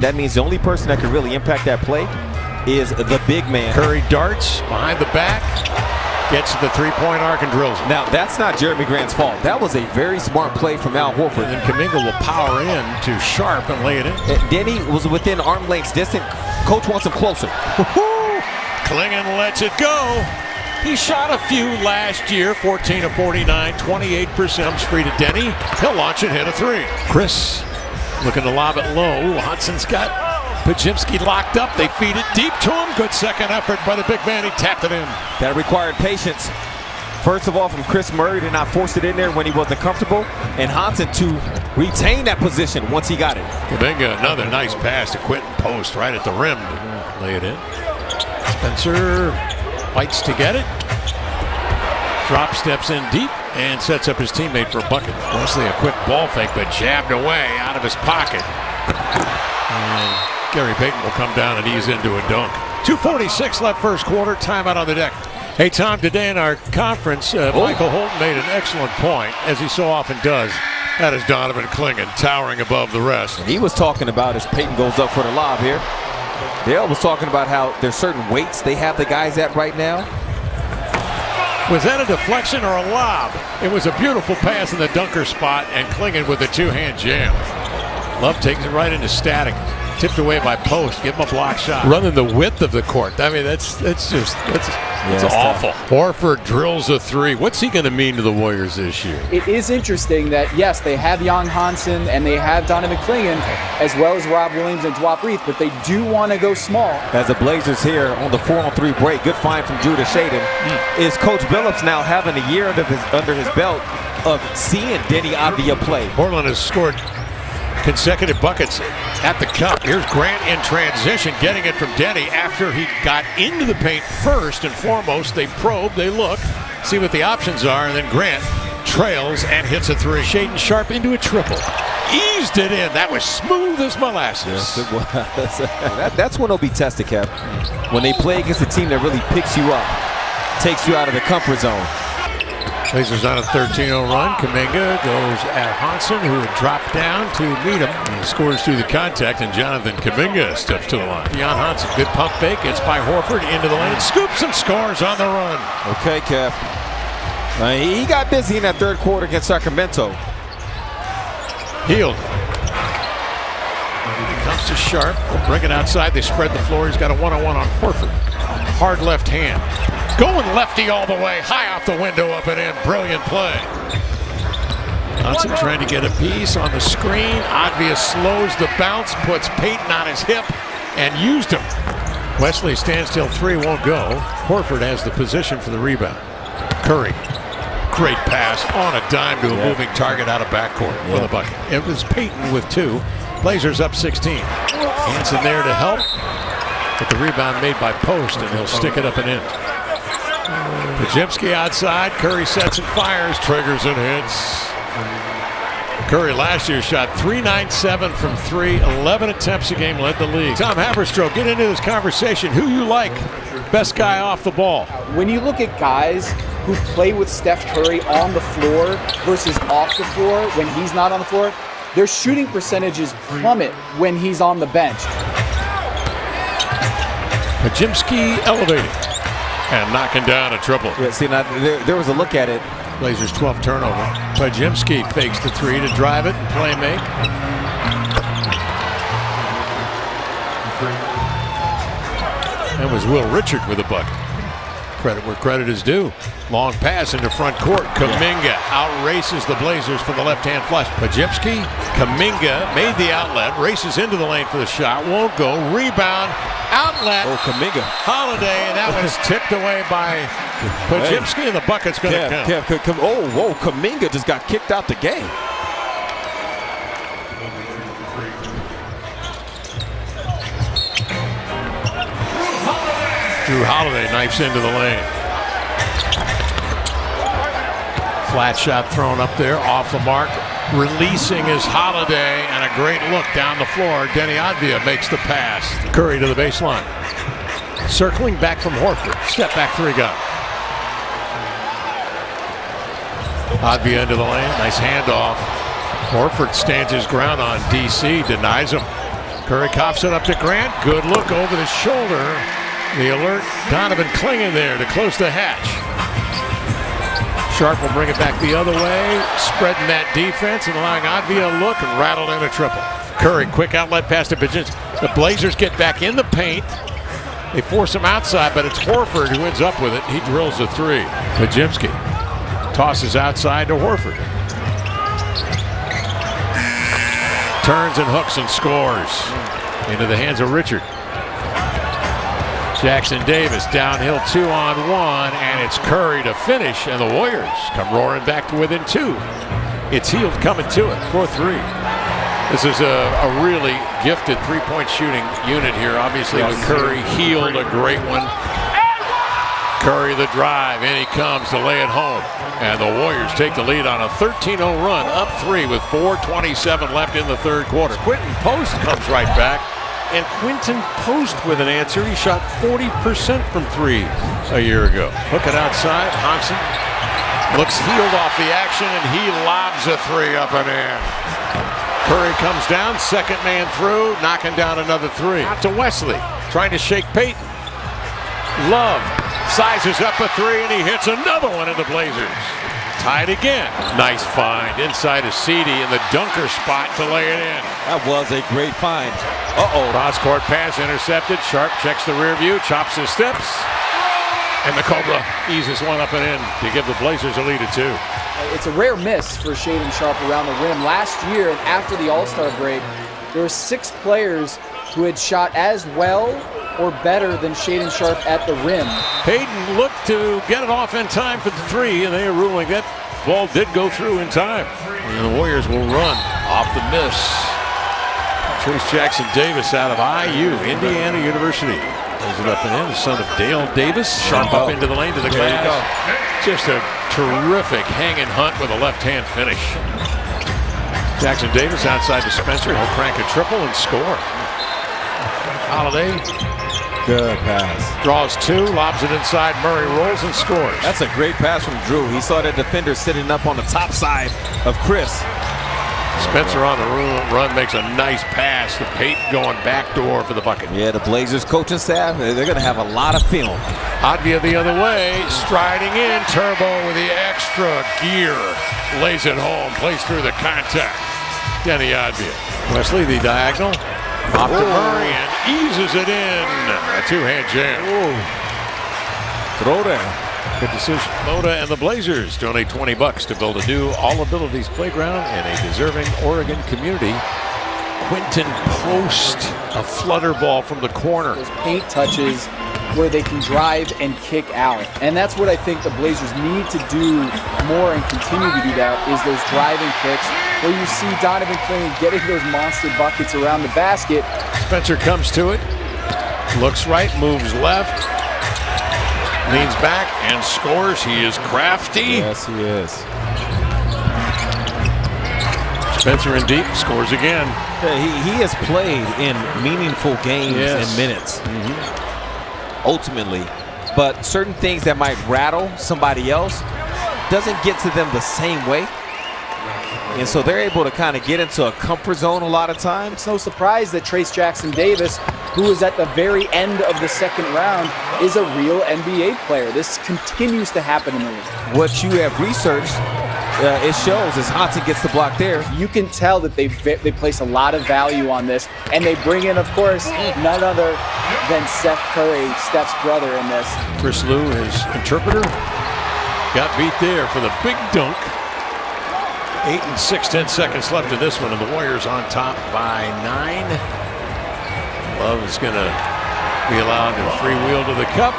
That means the only person that can really impact that play is the big man. Curry darts behind the back, gets to the three-point arc and drills it. Now, that's not Jeremy Grant's fault. That was a very smart play from Al Horford. And then Kuminga will power in to Sharp and lay it in. Denny was within arm length's distance. Coach wants him closer. Clingan lets it go. He shot a few last year, 14 of 49, 28%. Comes free to Denny. He'll launch and hit a three. Chris looking to lob it low. Hudson's got Podziemski locked up. They feed it deep to him. Good second effort by the big man. He tapped it in. That required patience. First of all, from Chris Murray to not force it in there when he wasn't comfortable, and Hansen to retain that position once he got it. Kuminga, another nice pass to Quentin Post right at the rim. Lay it in. Spencer fights to get it. Drop steps in deep and sets up his teammate for a bucket. Mostly a quick ball fake, but jabbed away out of his pocket. And Gary Payton will come down and ease into a dunk. 2:46 left first quarter. Timeout on the deck. Hey, Tom, today in our conference, Michael Holton made an excellent point, as he so often does. That is Donovan Clingan towering above the rest. He was talking about, as Peyton goes up for the lob here, Dale was talking about how there's certain weights they have the guys at right now. Was that a deflection or a lob? It was a beautiful pass in the dunker spot, and Clingan with a two-hand jam. Love takes it right into static. Tipped away by Post. Give him a block shot. Running the width of the court. I mean, that's awful. Tough. Horford drills a three. What's he going to mean to the Warriors this year? It is interesting that, yes, they have Jan Hansen and they have Donovan Clingan, as well as Rob Williams and Dwap Reith, but they do want to go small. As the Blazers here on the 4-on-3 break, good find from Judah Shaden. Is Coach Billups now having a year under his belt of seeing Denny Avdia play? Portland has scored consecutive buckets at the cup. Here's Grant in transition, getting it from Denny after he got into the paint first and foremost. They probe, they look, see what the options are, and then Grant trails and hits a three. Shaden Sharp into a triple. Eased it in. That was smooth as molasses. Yes, it was. That's when they'll be tested, Kev. When they play against a team that really picks you up, takes you out of the comfort zone. Blazers on a 13-0 run. Kuminga goes at Hansen, who had dropped down to meet him. He scores through the contact, and Jonathan Kuminga steps to the line. Jan Hansen, good pump fake. It's by Horford into the lane. Scoops and scores on the run. Okay, Kev. He got busy in that third quarter against Sacramento. Hield. He comes to Sharp. Bring it outside. They spread the floor. He's got a one-on-one on Horford. Hard left hand. Going lefty all the way, high off the window, up and in. Brilliant play. Johnson trying to get a piece on the screen. Obvious slows the bounce, puts Payton on his hip, and used him. Wesley standstill three won't go. Horford has the position for the rebound. Curry, great pass on a dime to a moving target out of backcourt for the bucket. It was Payton with two. Blazers up 16. Hansen there to help, but the rebound made by Post, and he'll stick it up and in. Podziemski outside. Curry sets and fires, triggers and hits. Curry last year shot .397 from three, 11 attempts a game, led the league. Tom Haberstroh, get into this conversation. Who you like best guy off the ball? When you look at guys who play with Steph Curry on the floor versus off the floor when he's not on the floor, their shooting percentages plummet when he's on the bench. Podziemski elevating and knocking down a triple. Yeah, see, now, there was a look at it. Blazers 12 turnover. Podziemski fakes the three to drive it and play make. That was Will Richard with a bucket. Credit where credit is due. Long pass into front court. Kuminga outraces the Blazers for the left-hand flush. Podziemski, Kuminga made the outlet, races into the lane for the shot, won't go. Rebound, outlet. Oh, Kuminga. Holiday, and that was tipped away by Podziemski, and the bucket's going to count. Whoa, Kuminga just got kicked out the game. Drew Holiday knifes into the lane. Flat shot thrown up there, off the mark. Releasing is Holiday, and a great look down the floor. Denny Avdia makes the pass. Curry to the baseline. Circling back from Horford. Step back three gun. Avdia into the lane. Nice handoff. Horford stands his ground on DC, denies him. Curry coughs it up to Grant. Good look over the shoulder. The alert Donovan clinging there to close the hatch. Sharp will bring it back the other way, spreading that defense and allowing Advia a look and rattled in a triple. Curry, quick outlet pass to Baczynski. The Blazers get back in the paint. They force him outside, but it's Horford who ends up with it. He drills a three. Baczynski tosses outside to Horford. Turns and hooks and scores. Into the hands of Richard. Jackson Davis downhill 2-on-1, and it's Curry to finish, and the Warriors come roaring back to within 2. It's Hield coming to it, 4-3. This is a really gifted three-point shooting unit here, obviously with Curry. Hield, a great one. Curry the drive, in he comes to lay it home. And the Warriors take the lead on a 13-0 run, up 3 with 4:27 left in the third quarter. Quinton Post comes right back. And Quinton Post with an answer. He shot 40% from 3 a year ago. Hook it outside. Hansen looks Hield off the action, and he lobs a 3 up and in. Curry comes down, second man through, knocking down another 3. Out to Wesley, trying to shake Payton. Love sizes up a 3, and he hits another one in the Blazers. Tied again. Nice find inside of Ceedy in the dunker spot to lay it in. That was a great find. Cross-court pass intercepted. Sharp checks the rear view, chops his steps. And the Cobra eases one up and in to give the Blazers a lead of 2. It's a rare miss for Shaedon Sharpe around the rim. Last year, after the All-Star break, there were 6 players who had shot as well or better than Shaedon Sharpe at the rim. Payton looked to get it off in time for the 3, and they are ruling that ball did go through in time. And the Warriors will run off the miss. Trace Jackson Davis out of IU, Indiana University. Plays it up and in, the son of Dale Davis. Sharp up into the lane to the glass. Just a terrific hanging hunt with a left-hand finish. Jackson Davis outside to Spencer. He'll crank a triple and score. Holiday. Good pass. Draws 2, lobs it inside. Murray rolls and scores. That's a great pass from Drew. He saw that defender sitting up on the top side of Chris. Spencer on the run makes a nice pass to Payton going backdoor for the bucket. Yeah, the Blazers coaching staff, they're going to have a lot of film. Advia the other way, striding in. Turbo with the extra gear. Lays it home, plays through the contact. Denny Advia. Wesley the diagonal. Off to Murray and eases it in. A 2-hand jam. Throw there. Good decision. Moda and the Blazers donate $20 to build a new all-abilities playground in a deserving Oregon community. Quinton Post, a flutter ball from the corner. Those paint touches where they can drive and kick out. And that's what I think the Blazers need to do more and continue to do that, is those driving kicks where you see Donovan Clingan getting those monster buckets around the basket. Spencer comes to it, looks right, moves left, leans back and scores. He is crafty. Yes, he is. Spencer in deep, scores again. Yeah, he has played in meaningful games Yes. and minutes, ultimately. But certain things that might rattle somebody else doesn't get to them the same way. And so they're able to kind of get into a comfort zone a lot of times. It's no surprise that Trace Jackson Davis, who is at the very end of the second round, is a real NBA player. This continues to happen in the league. What you have researched, it shows as Hansen gets the block there. You can tell that they place a lot of value on this, and they bring in, of course, none other than Seth Curry, Steph's brother, in this. Chris Lou, his interpreter, got beat there for the big dunk. 8 and 6, 10 seconds left in this one, and the Warriors on top by 9. Love is going to be allowed to freewheel to the cup.